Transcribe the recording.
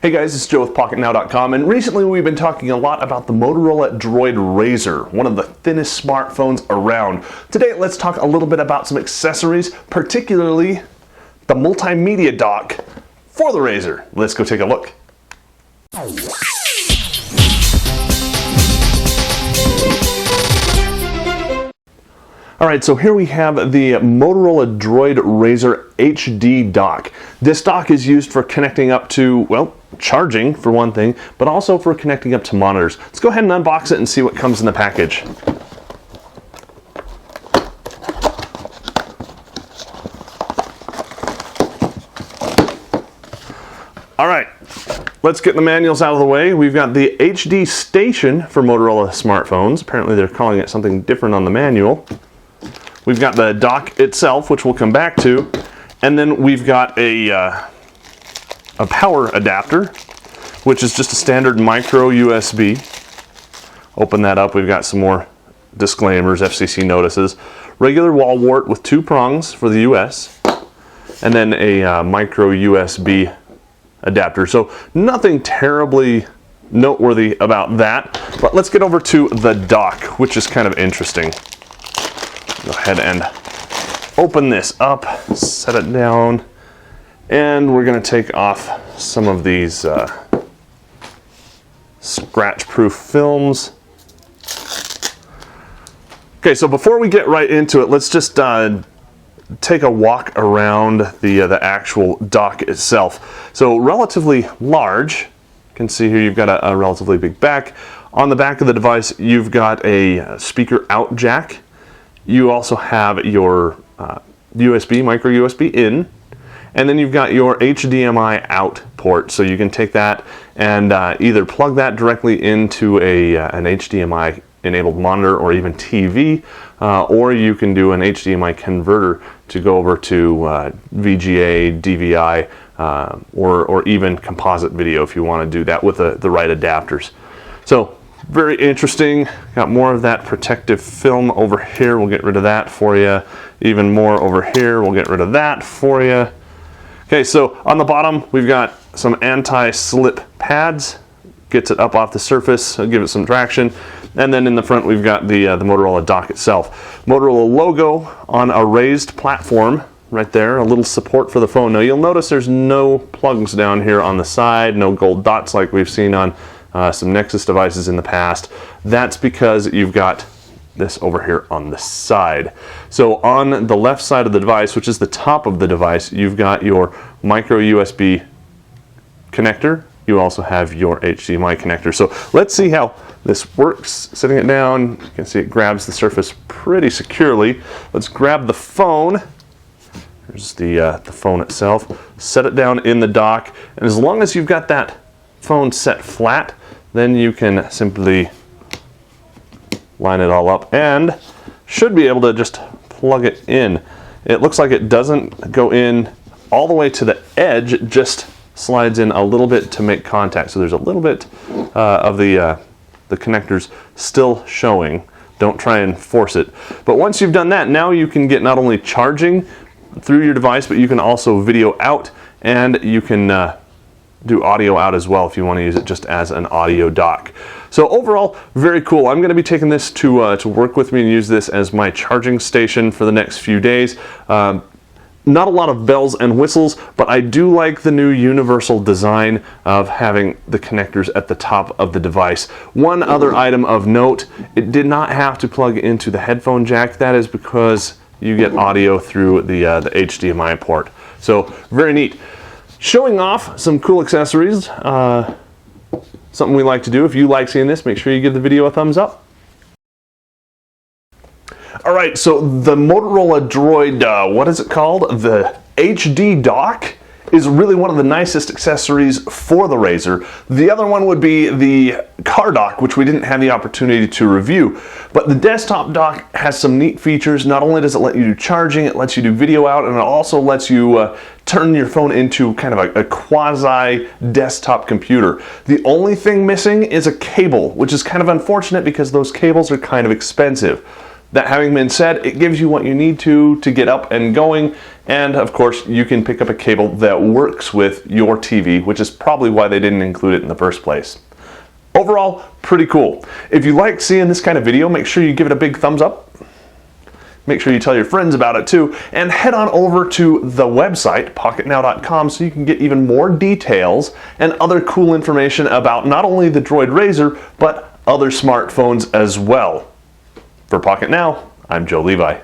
Hey guys, it's Joe with Pocketnow.com, and recently we've been talking a lot about the Motorola Droid RAZR, one of the thinnest smartphones around. Today, let's talk a little bit about some accessories, particularly the multimedia dock for the RAZR. Let's go take a look. Alright, so here we have the Motorola Droid RAZR HD dock. This dock is used for connecting up to, well, charging for one thing, but also for connecting up to monitors. Let's go ahead and unbox it and see what comes in the package. Alright, let's get the manuals out of the way. We've got the HD station for Motorola smartphones. Apparently they're calling it something different on the manual. We've got the dock itself, which we'll come back to, and then we've got a power adapter, which is just a standard micro USB. Open that up, we've got some more disclaimers, FCC notices. Regular wall wart with 2 prongs for the US, and then a micro USB adapter. So nothing terribly noteworthy about that, but let's get over to the dock, which is kind of interesting. Go ahead and open this up, set it down, and we're going to take off some of these scratch-proof films. Okay, so before we get right into it, let's just take a walk around the actual dock itself. So relatively large. You can see here you've got a relatively big back. On the back of the device, you've got a speaker out jack. You also have your USB, micro USB in, and then you've got your HDMI out port, so you can take that and either plug that directly into an HDMI enabled monitor or even TV, or you can do an HDMI converter to go over to VGA, DVI, or even composite video if you want to do that with the right adapters. So very interesting. Got more of that protective film over here. We'll get rid of that for you. Even more over here. We'll get rid of that for you. Okay, so on the bottom we've got some anti-slip pads. Gets it up off the surface, give it some traction. And then in the front we've got the Motorola dock itself. Motorola logo on a raised platform right there. A little support for the phone. Now you'll notice there's no plugs down here on the side, no gold dots like we've seen on some Nexus devices in the past. That's because you've got this over here on the side. So on the left side of the device, which is the top of the device, you've got your micro USB connector. You also have your HDMI connector. So let's see how this works. Setting it down, you can see it grabs the surface pretty securely. Let's grab the phone. Here's the phone itself. Set it down in the dock, and as long as you've got that phone set flat, then you can simply line it all up and should be able to just plug it in. It looks like it doesn't go in all the way to the edge, it just slides in a little bit to make contact. So there's a little bit of the connectors still showing. Don't try and force it. But once you've done that, now you can get not only charging through your device, but you can also video out, and you can do audio out as well if you want to use it just as an audio dock. So overall, very cool. I'm going to be taking this to work with me and use this as my charging station for the next few days. Not a lot of bells and whistles, but I do like the new universal design of having the connectors at the top of the device. One other item of note, it did not have to plug into the headphone jack. That is because you get audio through the HDMI port. So very neat. Showing off some cool accessories, something we like to do. If you like seeing this, make sure you give the video a thumbs up. Alright, so the Motorola Droid, what is it called? The HD dock is really one of the nicest accessories for the RAZR. The other one would be the car dock, which we didn't have the opportunity to review. But the desktop dock has some neat features. Not only does it let you do charging, it lets you do video out, and it also lets you turn your phone into kind of a quasi-desktop computer. The only thing missing is a cable, which is kind of unfortunate because those cables are kind of expensive. That having been said, it gives you what you need to get up and going, and of course you can pick up a cable that works with your TV, which is probably why they didn't include it in the first place. Overall, pretty cool. If you like seeing this kind of video, make sure you give it a big thumbs up. Make sure you tell your friends about it too, and head on over to the website, pocketnow.com, so you can get even more details and other cool information about not only the Droid RAZR, but other smartphones as well. For Pocketnow, I'm Joe Levi.